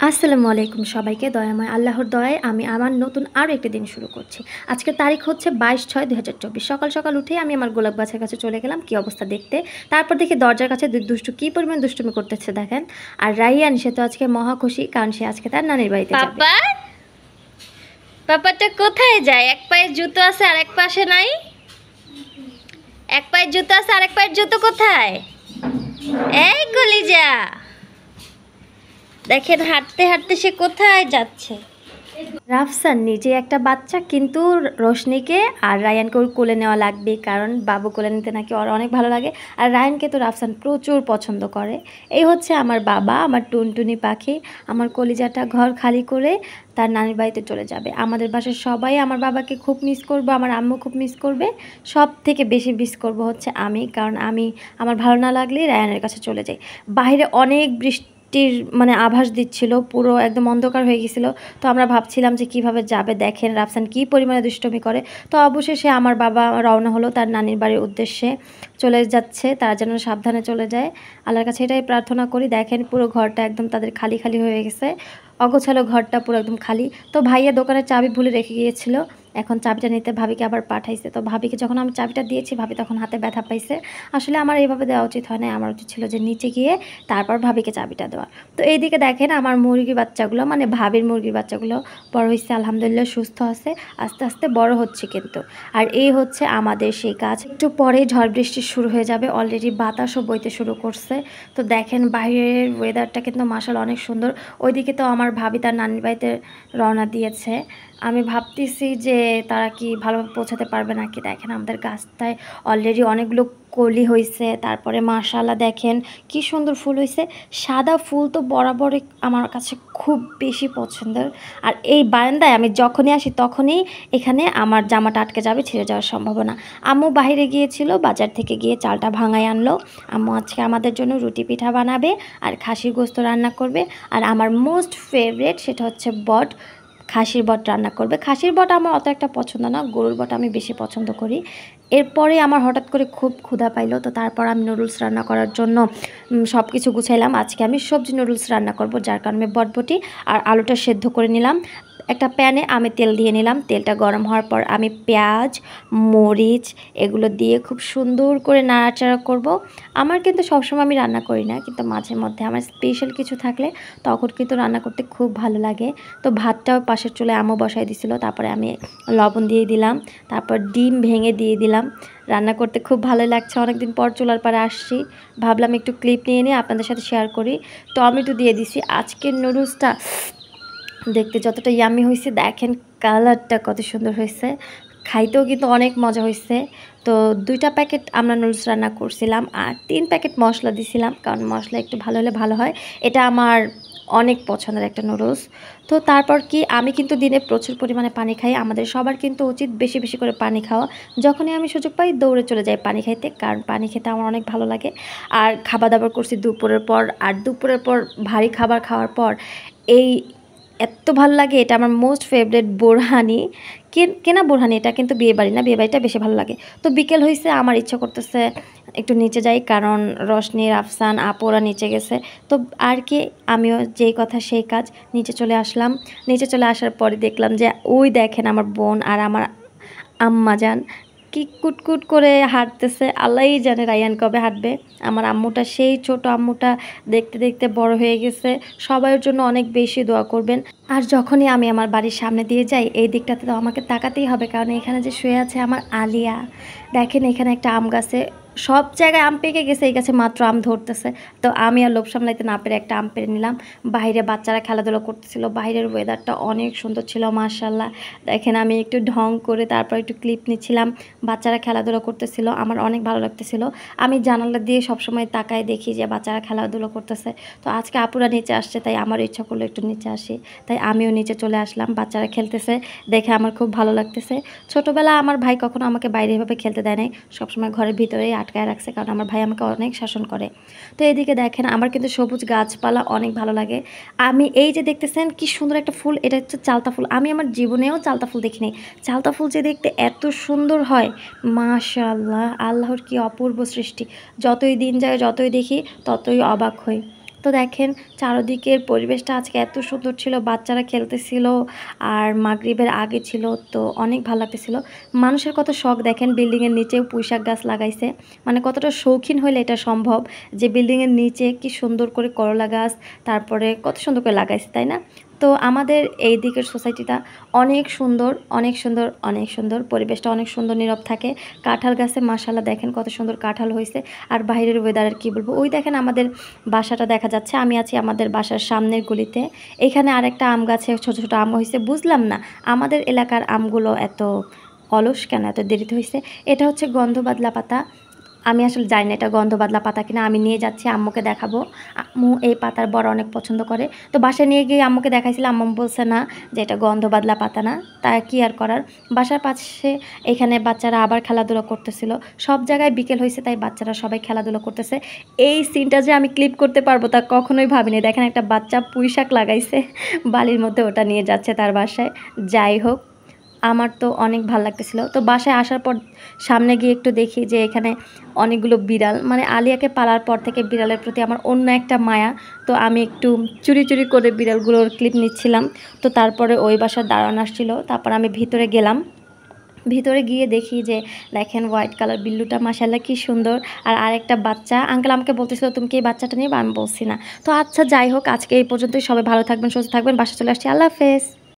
আসসালামু আলাইকুম সবাইকে। দয়াময় আল্লাহর দয়ায় আমি আমার নতুন আরও একটি দিন শুরু করছি। আজকের তারিখ হচ্ছে ২২/৬/২০২৪। সকাল সকাল উঠেই আমি আমার গোলাপ গাছের কাছে চলে গেলাম কী অবস্থা দেখতে। তারপর দেখি দরজার কাছে দুষ্টু কী পরিমাণ দুষ্টুমি করতেছে দেখেন। আর রাইয়ান সে তো আজকে মহা খুশি, কারণ সে আজকে তার নানির বাড়িতে যাবে। পাপাটা কোথায় যায়? এক পায়ের জুতো আছে আর এক পাশে নাই। এক পায়ের জুতো আছে আর এক পায়ের জুতো কোথায়? এই কলিজা, দেখেন হাঁটতে হাঁটতে সে কোথায় যাচ্ছে। রাফসান নিজে একটা বাচ্চা, কিন্তু রোশনিকে আর রায়ানকে ওর কোলে নেওয়া লাগবে, কারণ বাবু কোলে নিতে নাকি ওর অনেক ভালো লাগে। আর রায়ানকে তো রাফসান প্রচুর পছন্দ করে। এই হচ্ছে আমার বাবা, আমার টুনটুনি পাখি। আমার কলিজাটা ঘর খালি করে তার নানির বাড়িতে চলে যাবে। আমাদের বাসার সবাই আমার বাবাকে খুব মিস করবো, আমার আম্মু খুব মিস করবে। সব থেকে বেশি মিস করবো হচ্ছে আমি, কারণ আমি আমার ভালো না লাগলেই রায়ানের কাছে চলে যাই। বাইরে অনেক বৃষ্টির মানে আভাস দিচ্ছিল, পুরো একদম অন্ধকার হয়ে গেছিলো। তো আমরা ভাবছিলাম যে কিভাবে যাবে। দেখেন রাফসান কী পরিমাণে দুষ্টমি করে। তো অবশেষে আমার বাবা রওনা হলো তার নানির বাড়ির উদ্দেশ্যে, চলে যাচ্ছে। তারা যেন সাবধানে চলে যায়, আল্লাহর কাছে এটাই প্রার্থনা করি। দেখেন পুরো ঘরটা একদম তাদের খালি খালি হয়ে গেছে, অগোছালো ঘরটা পুরো একদম খালি। তো ভাইয়া দোকানের চাবি ভুলে রেখে গিয়েছিল, এখন চাবিটা নিতে ভাবিকে আবার পাঠাইছে। তো ভাবিকে যখন আমি চাবিটা দিয়েছি, ভাবি তখন হাতে ব্যথা পাইছে। আসলে আমার এইভাবে দেওয়া উচিত হয় না, আমার উচিত ছিল যে নিচে গিয়ে তারপর ভাবিকে চাবিটা দেওয়া। তো এইদিকে দেখেন আমার মুরগির বাচ্চাগুলো, মানে ভাবির মুরগির বাচ্চাগুলো বড় হয়েছে, আলহামদুলিল্লাহ সুস্থ আছে, আস্তে আস্তে বড় হচ্ছে কিন্তু। আর এই হচ্ছে আমাদের সেই কাজ। একটু পরে ঝড় বৃষ্টি শুরু হয়ে যাবে, অলরেডি বাতাসও বইতে শুরু করছে। তো দেখেন বাইরের ওয়েদারটা কিন্তু মাশাআল্লাহ অনেক সুন্দর। ওইদিকে তো আমার ভাবি তার নানির বাড়িতে রওনা দিয়েছে। আমি ভাবতেছি যে তারা কি ভালোভাবে পৌঁছাতে পারবে নাকি। দেখেন আমাদের গাছটায় অলরেডি অনেকগুলো কলি হয়েছে। তারপরে মাশাআল্লাহ দেখেন কি সুন্দর ফুল হয়েছে। সাদা ফুল তো বরাবরই আমার কাছে খুব বেশি পছন্দের। আর এই বারান্দায় আমি যখনই আসি তখনই এখানে আমার জামাটা আটকে যাবে, ছিঁড়ে যাওয়ার সম্ভাবনা। আম্মু বাইরে গিয়েছিল, বাজার থেকে গিয়ে চালটা ভাঙায় আনলো। আম্মু আজকে আমাদের জন্য রুটি পিঠা বানাবে আর খাসির গোস্ত রান্না করবে। আর আমার মোস্ট ফেভারেট সেটা হচ্ছে বট, খাসির বট রান্না করবে। খাসির বট আমার অত একটা পছন্দ না, গরুর বট আমি বেশি পছন্দ করি। এরপরে আমার হঠাৎ করে খুব ক্ষুধা পাইলো, তো তারপর আমি নুডলস রান্না করার জন্য সব কিছু গুছাইলাম। আজকে আমি সবজি নুডলস রান্না করব, যার কারণে বটবটি আর আলুটা সেদ্ধ করে নিলাম। একটা প্যানে আমি তেল দিয়ে নিলাম। তেলটা গরম হওয়ার পর আমি পেঁয়াজ, মরিচ এগুলো দিয়ে খুব সুন্দর করে নাড়াচাড়া করব। আমার কিন্তু সবসময় আমি রান্না করি না, কিন্তু মাঝে মধ্যে আমার স্পেশাল কিছু থাকলে তখন কিন্তু রান্না করতে খুব ভালো লাগে। তো ভাতটাও পাশের চুলে আম্মু বসাই দিছিল, তারপরে আমি লবণ দিয়ে দিলাম, তারপর ডিম ভেঙে দিয়ে দিলাম। রান্না করতে খুব ভালো লাগছে, অনেকদিন পর চুলার পাড়ে আসছি, ভাবলাম একটু ক্লিপ নিয়ে নিয়ে আপনাদের সাথে শেয়ার করি। টমেটো দিয়ে দিছি। আজকের নুডলসটা দেখতে যতটা ইয়ামি হয়েছে, দেখেন কালারটা কত সুন্দর হয়েছে, খাইতেও কিন্তু অনেক মজা হয়েছে। তো 2টা প্যাকেট আমরা নুডলস রান্না করছিলাম আর 3 প্যাকেট মশলা দিছিলাম, কারণ মশলা একটু ভালো হলে ভালো হয়। এটা আমার অনেক পছন্দের একটা নুডলস। তো তারপর কি, আমি কিন্তু দিনে প্রচুর পরিমাণে পানি খাই। আমাদের সবার কিন্তু উচিত বেশি বেশি করে পানি খাওয়া। যখনই আমি সুযোগ পাই দৌড়ে চলে যাই পানি খাইতে, কারণ পানি খেতে আমার অনেক ভালো লাগে। আর খাবার দাবার করছি দুপুরের পর, আর দুপুরের পর ভারী খাবার খাওয়ার পর এই এত ভালো লাগে। এটা আমার মোস্ট ফেভারিট বোরহানি, কেনা বোরহানি, এটা কিন্তু বিয়েবাড়ি না, বিয়েবাড়িটা বেশি ভালো লাগে। তো বিকেল হয়েছে, আমার ইচ্ছা করতেছে একটু নিচে যাই, কারণ রশনি, রাফসান, আপুরা নিচে গেছে। তো আর কি, আমিও যেই কথা সেই কাজ, নিচে চলে আসলাম। নিচে চলে আসার পরে দেখলাম যে ওই দেখেন আমার বোন আর আমার আম্মা যান কি কুটকুট করে হাঁটতেছে। আল্লাহই জানে রায়ান কবে হাঁটবে। আমার আম্মুটা, সেই ছোট আম্মুটা দেখতে দেখতে বড় হয়ে গেছে। সবার জন্য অনেক বেশি দোয়া করবেন। আর যখনই আমি আমার বাড়ির সামনে দিয়ে যাই, এই দিকটাতে তো আমাকে তাকাতেই হবে, কারণ এখানে যে শুয়ে আছে আমার আলিয়া। দেখেন এখানে একটা আম গাছে সব জায়গায় আম পেকে গেছে, এই গাছে মাত্র আম ধরতেছে। তো আমি আর লোভ সামলাইতে না পেরে একটা আম পেরে নিলাম। বাইরে বাচ্চারা খেলাধুলো করতেছিল, বাইরের ওয়েদারটা অনেক সুন্দর ছিল মাশাআল্লাহ। দেখেন আমি একটু ঢং করে তারপর একটু ক্লিপ নিচ্ছিলাম, বাচ্চারা খেলাধুলো করতেছিল, আমার অনেক ভালো লাগতেছিল। আমি জানালা দিয়ে সবসময় তাকায় দেখি যে বাচ্চারা খেলাধুলো করতেছে। তো আজকে আপুরা নিচে আসছে, তাই আমার ইচ্ছা করলো একটু নিচে আসি, তাই আমিও নিচে চলে আসলাম। বাচ্চারা খেলতেছে দেখে আমার খুব ভালো লাগতেছে। ছোটোবেলা আমার ভাই কখনো আমাকে বাইরে এভাবে খেলতে দেয় নাই, সবসময় ঘরের ভিতরেই আটকায় রাখছে, কারণ আমার ভাই আমাকে অনেক শাসন করে। তো এইদিকে দেখেন আমার কিন্তু সবুজ গাছপালা অনেক ভালো লাগে। আমি এই যে দেখতেছেন কি সুন্দর একটা ফুল, এটা হচ্ছে চালতা ফুল। আমি আমার জীবনেও চালতা ফুল দেখিনি। চালতা ফুল যে দেখতে এত সুন্দর হয়, মাশাআল্লাহ, আল্লাহর কি অপূর্ব সৃষ্টি। যতই দিন যায়, যতই দেখি ততই অবাক হই। তো দেখেন চারদিকের পরিবেশটা আজকে এত সুন্দর ছিল, বাচ্চারা খেলতেছিল আর মাগরিবের আগে ছিল, তো অনেক ভালো লাগতেছিল। মানুষের কত শখ দেখেন, বিল্ডিংয়ের নিচেও পুঁইশাক গাছ লাগাইছে, মানে কতটা শৌখিন হলে এটা সম্ভব যে বিল্ডিংয়ের নিচে কি সুন্দর করে করলা গাছ তারপরে কত সুন্দর করে লাগাইছে, তাই না? তো আমাদের এই দিকের সোসাইটিটা অনেক সুন্দর, অনেক সুন্দর, অনেক সুন্দর, পরিবেশটা অনেক সুন্দর, নীরব থাকে। কাঁঠাল গাছে মাশাআল্লাহ দেখেন কত সুন্দর কাঁঠাল হয়েছে। আর বাইরের ওয়েদারের কি বলবো, ওই দেখেন আমাদের বাসাটা দেখা যাচ্ছে, আমি আছি আমাদের বাসার সামনের গলিতে। এখানে আরেকটা আম গাছে ছোট ছোট আম হয়েছে, বুঝলাম না আমাদের এলাকার আমগুলো এত অলস কেন, এত দেরিতে হয়েছে। এটা হচ্ছে গন্ধবাদলা পাতা, আমি আসলে জানি না এটা গন্ধবাদলা পাতা কিনা, আমি নিয়ে যাচ্ছি আম্মুকে দেখাবো। আম্মু এই পাতার বড় অনেক পছন্দ করে, তো বাসায় নিয়ে গিয়ে আম্মুকে দেখাইছিলাম, আম্মু বলছে না যে এটা গন্ধবাদলা পাতা না। তাই কি আর করার, বাসার পাশে এখানে বাচ্চারা আবার খেলাধুলা করতেছিল, সব জায়গায় বিকেল হয়েছে তাই বাচ্চারা সবাই খেলাধুলা করতেছে। এই সিনটা যে আমি ক্লিপ করতে পারবো তা কখনোই ভাবিনি। দেখেন একটা বাচ্চা পুঁইশাক লাগাইছে বালির মধ্যে, ওটা নিয়ে যাচ্ছে তার বাসায়। যাই হোক, আমার তো অনেক ভালো লাগতেছিল। তো বাসায় আসার পর সামনে গিয়ে একটু দেখি যে এখানে অনেকগুলো বিড়াল, মানে আলিয়াকে পালার পর থেকে বিড়ালের প্রতি আমার অন্য একটা মায়া। তো আমি একটু চুরি চুরি করে বিড়ালগুলোর ক্লিপ নিচ্ছিলাম। তো তারপরে ওই বাসার দারোয়ান আসছিল, তারপর আমি ভিতরে গেলাম। ভিতরে গিয়ে দেখি যে দেখেন হোয়াইট কালার বিল্লুটা মাশাআল্লাহ কি সুন্দর। আর আরেকটা বাচ্চা, আঙ্কেল আমাকে বলতেছিল তুমি কি এই বাচ্চাটা নিবে, আমি বলছি না। তো আচ্ছা যাই হোক, আজকে এই পর্যন্তই। সবাই ভালো থাকবেন, সুস্থ থাকবেন, বাসা চলে আসছি, আল্লাহ হাফেজ।